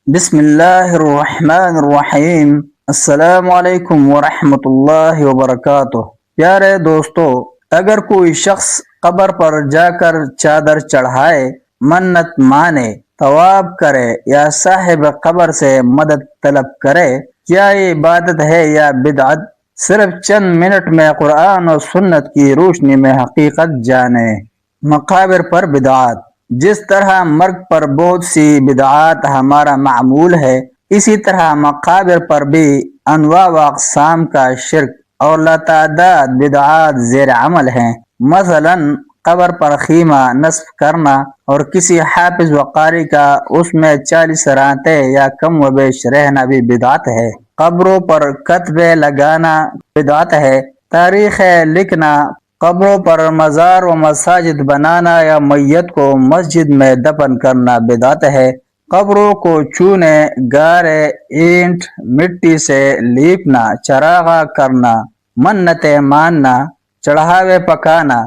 بسم اللہ الرحمن الرحیم۔ السلام علیکم ورحمۃ اللہ وبرکاتہ۔ پیارے دوستو، اگر کوئی شخص قبر پر جا کر چادر چڑھائے، منت مانے، طواف کرے یا صاحب قبر سے مدد طلب کرے، کیا یہ عبادت ہے یا بدعت؟ صرف چند منٹ میں قرآن اور سنت کی روشنی میں حقیقت جانے۔ مقابر پر بدعات۔ جس طرح مرگ پر بہت سی بدعات ہمارا معمول ہے، اسی طرح مقابر پر بھی انواع و اقسام کا شرک اور لاتعداد بدعات زیر عمل ہیں۔ مثلا قبر پر خیمہ نصب کرنا اور کسی حافظ و قاری کا اس میں 40 راتیں یا کم و بیش رہنا بھی بدعت ہے۔ قبروں پر کتبے لگانا بدعت ہے۔ تاریخ لکھنا، قبروں پر مزار و مساجد بنانا یا میت کو مسجد میں دفن کرنا بدعت ہے۔ قبروں کو چونے، گارے، اینٹ، مٹی سے لیپنا، چراغاں کرنا، منتیں ماننا، چڑھاوے پکانا،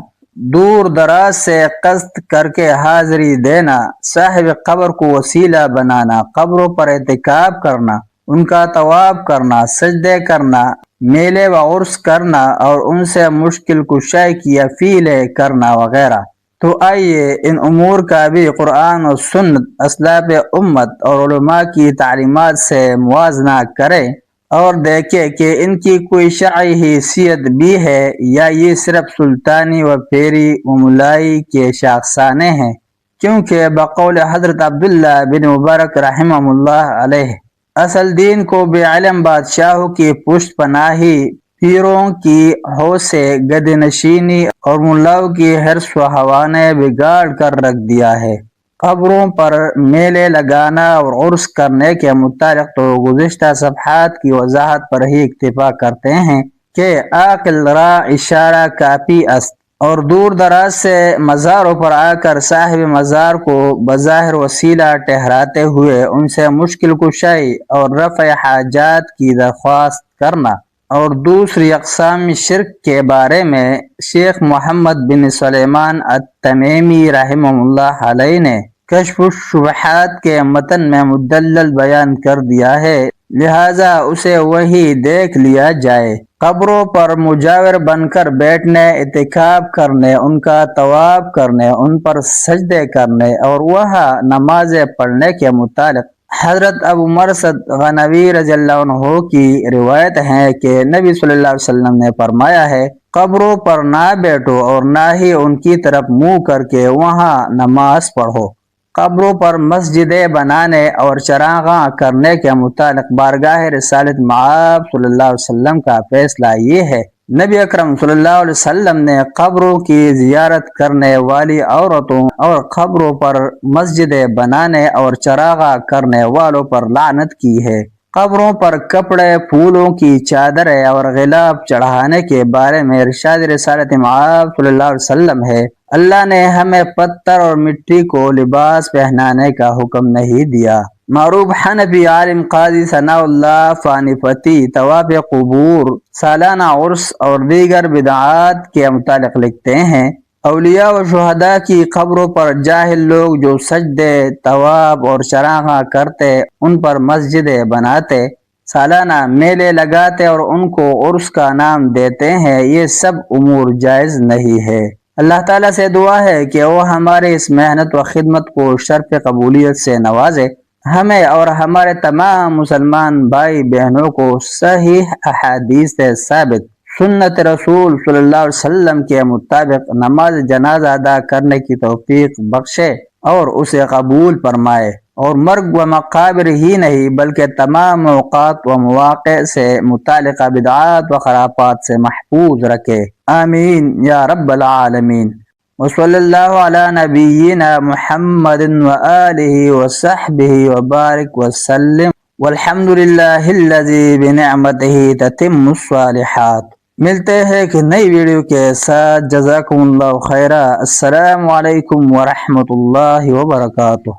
دور دراز سے قصد کر کے حاضری دینا، صاحب قبر کو وسیلہ بنانا، قبروں پر اعتکاف کرنا، ان کا طواف کرنا، سجدے کرنا، میلے و عرس کرنا اور ان سے مشکل کشائی کی اپیلیں کرنا وغیرہ۔ تو آئیے ان امور کا بھی قرآن و سنت، اسلاف امت اور علماء کی تعلیمات سے موازنہ کریں اور دیکھیں کہ ان کی کوئی شرعی حیثیت بھی ہے یا یہ صرف سلطانی و پیری و ملائی کے شاخسانے ہیں۔ کیونکہ بقول حضرت عبداللہ بن مبارک رحمہ اللہ علیہ، اصل دین کو بے علم بادشاہوں کی پشت پناہی، پیروں کی ہوش سے گدی نشینی اور ملاؤں کی حرص و ہوا نے بگاڑ کر رکھ دیا ہے۔ قبروں پر میلے لگانا اور عرس کرنے کے متعلق تو گزشتہ صفحات کی وضاحت پر ہی اکتفا کرتے ہیں کہ عاقل را اشارہ کافی است، اور دور دراز سے مزاروں پر آ کر صاحب مزار کو بظاہر وسیلہ ٹھہراتے ہوئے ان سے مشکل کشائی اور رفع حاجات کی درخواست کرنا۔ اور دوسری اقسام شرک کے بارے میں شیخ محمد بن سلیمان التمیمی رحمہ اللہ علیہ نے کشف الشبہات کے متن میں مدلل بیان کر دیا ہے، لہذا اسے وہی دیکھ لیا جائے۔ قبروں پر مجاور بن کر بیٹھنے، اعتکاف کرنے، ان کا طواف کرنے، ان پر سجدے کرنے اور وہاں نمازیں پڑھنے کے متعلق حضرت ابو مرثد غنوی رضی اللہ عنہ کی روایت ہے کہ نبی صلی اللہ علیہ وسلم نے فرمایا ہے، قبروں پر نہ بیٹھو اور نہ ہی ان کی طرف منہ کر کے وہاں نماز پڑھو۔ قبروں پر مسجدیں بنانے اور چراغاں کرنے کے متعلق بارگاہ رسالت مآب صلی اللہ علیہ وسلم کا فیصلہ یہ ہے، نبی اکرم صلی اللہ علیہ وسلم نے قبروں کی زیارت کرنے والی عورتوں اور قبروں پر مسجدیں بنانے اور چراغاں کرنے والوں پر لعنت کی ہے۔ قبروں پر کپڑے، پھولوں کی چادریں اور غلاف چڑھانے کے بارے میں ارشاد رسالت مآب صلی اللہ علیہ وسلم ہے، اللہ نے ہمیں پتھر اور مٹی کو لباس پہنانے کا حکم نہیں دیا۔ معروف حنفی عالم قاضی ثناء اللہ فانفتی طواف قبور، سالانہ عرس اور دیگر بدعات کے متعلق لکھتے ہیں، اولیاء و شہداء کی قبروں پر جاہل لوگ جو سجدے، طواف اور چراغاں کرتے، ان پر مسجدیں بناتے، سالانہ میلے لگاتے اور ان کو عرس کا نام دیتے ہیں، یہ سب امور جائز نہیں ہے۔ اللہ تعالیٰ سے دعا ہے کہ وہ ہمارے اس محنت و خدمت کو شرف قبولیت سے نوازے، ہمیں اور ہمارے تمام مسلمان بھائی بہنوں کو صحیح احادیث سے ثابت سنت رسول صلی اللہ علیہ وسلم کے مطابق نماز جنازہ ادا کرنے کی توفیق بخشے اور اسے قبول فرمائے، اور مرگ و مقابر ہی نہیں بلکہ تمام اوقات و مواقع سے متعلقہ بدعات و خرافات سے محفوظ رکھے، آمین یا رب العالمین۔ وصلی اللہ علی نبینا محمد وآلہ وصحبہ وبارک وسلم، والحمد للہ الذی بنعمتہ تتم الصالحات۔ ملتے ہیں ایک نئی ویڈیو کے ساتھ، جزاکم اللہ خیرا۔ السلام علیکم ورحمۃ اللہ وبرکاتہ۔